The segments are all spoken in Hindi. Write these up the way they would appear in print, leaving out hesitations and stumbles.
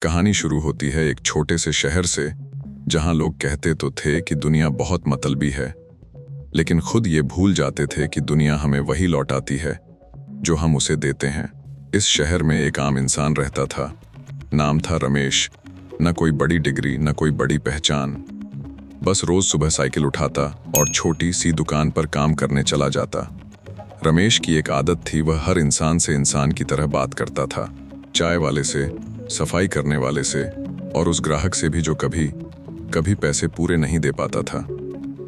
कहानी शुरू होती है एक छोटे से शहर से, जहां लोग कहते तो थे कि दुनिया बहुत मतलबी है, लेकिन खुद ये भूल जाते थे कि दुनिया हमें वही लौटाती है जो हम उसे देते हैं। इस शहर में एक आम इंसान रहता था। नाम था रमेश। न कोई बड़ी डिग्री, न कोई बड़ी पहचान। बस रोज सुबह साइकिल उठाता और छोटी सी दुकान पर काम करने चला जाता। रमेश की एक आदत थी, वह हर इंसान से इंसान की तरह बात करता था। चाय वाले से, सफाई करने वाले से और उस ग्राहक से भी जो कभी कभी पैसे पूरे नहीं दे पाता था।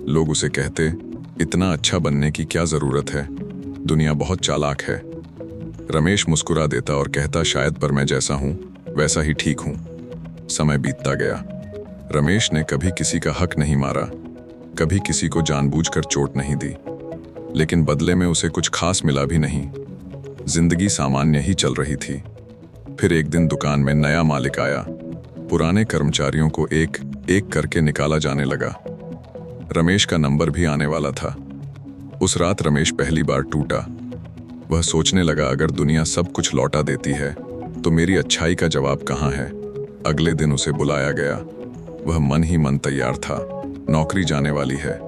लोग उसे कहते, इतना अच्छा बनने की क्या जरूरत है, दुनिया बहुत चालाक है। रमेश मुस्कुरा देता और कहता, शायद पर मैं जैसा हूं वैसा ही ठीक हूं। समय बीतता गया। रमेश ने कभी किसी का हक नहीं मारा, कभी किसी को जानबूझकर चोट नहीं दी, लेकिन बदले में उसे कुछ खास मिला भी नहीं। जिंदगी सामान्य ही चल रही थी। फिर एक दिन दुकान में नया मालिक आया। पुराने कर्मचारियों को एक एक करके निकाला जाने लगा। रमेश का नंबर भी आने वाला था। उस रात रमेश पहली बार टूटा। वह सोचने लगा, अगर दुनिया सब कुछ लौटा देती है तो मेरी अच्छाई का जवाब कहाँ है। अगले दिन उसे बुलाया गया। वह मन ही मन तैयार था। नौकरी जाने वाली है,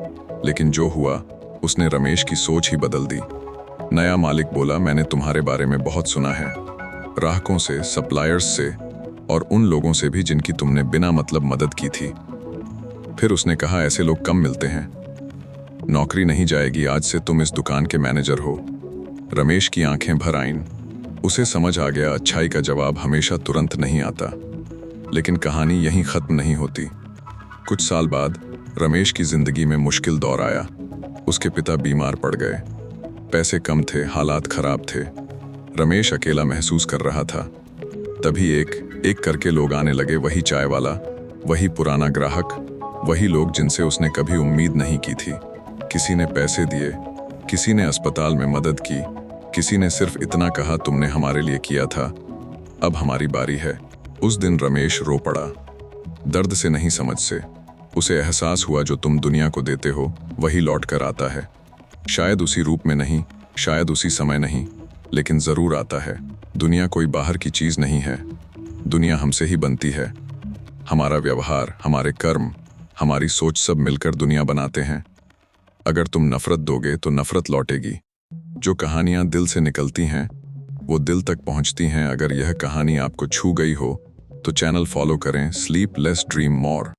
लेकिन जो हुआ उसने रमेश की सोच ही बदल दी। नया मालिक बोला, मैंने तुम्हारे बारे में बहुत सुना है, ग्राहकों से, सप्लायर्स से और उन लोगों से भी जिनकी तुमने बिना मतलब मदद की थी। फिर उसने कहा, ऐसे लोग कम मिलते हैं, नौकरी नहीं जाएगी, आज से तुम इस दुकान के मैनेजर हो। रमेश की आंखें भर आईं। उसे समझ आ गया, अच्छाई का जवाब हमेशा तुरंत नहीं आता। लेकिन कहानी यहीं खत्म नहीं होती। कुछ साल बाद रमेश की जिंदगी में मुश्किल दौर आया। उसके पिता बीमार पड़ गए। पैसे कम थे, हालात खराब थे। रमेश अकेला महसूस कर रहा था। तभी एक एक करके लोग आने लगे। वही चाय वाला, वही पुराना ग्राहक, वही लोग जिनसे उसने कभी उम्मीद नहीं की थी। किसी ने पैसे दिए, किसी ने अस्पताल में मदद की, किसी ने सिर्फ इतना कहा, तुमने हमारे लिए किया था, अब हमारी बारी है। उस दिन रमेश रो पड़ा। दर्द से नहीं, समझ से। उसे एहसास हुआ, जो तुम दुनिया को देते हो वही लौट कर आता है। शायद उसी रूप में नहीं, शायद उसी समय नहीं, लेकिन जरूर आता है। दुनिया कोई बाहर की चीज नहीं है, दुनिया हमसे ही बनती है। हमारा व्यवहार, हमारे कर्म, हमारी सोच सब मिलकर दुनिया बनाते हैं। अगर तुम नफरत दोगे तो नफरत लौटेगी। जो कहानियां दिल से निकलती हैं वो दिल तक पहुंचती हैं। अगर यह कहानी आपको छू गई हो तो चैनल फॉलो करें। स्लीप लेस ड्रीम मोर।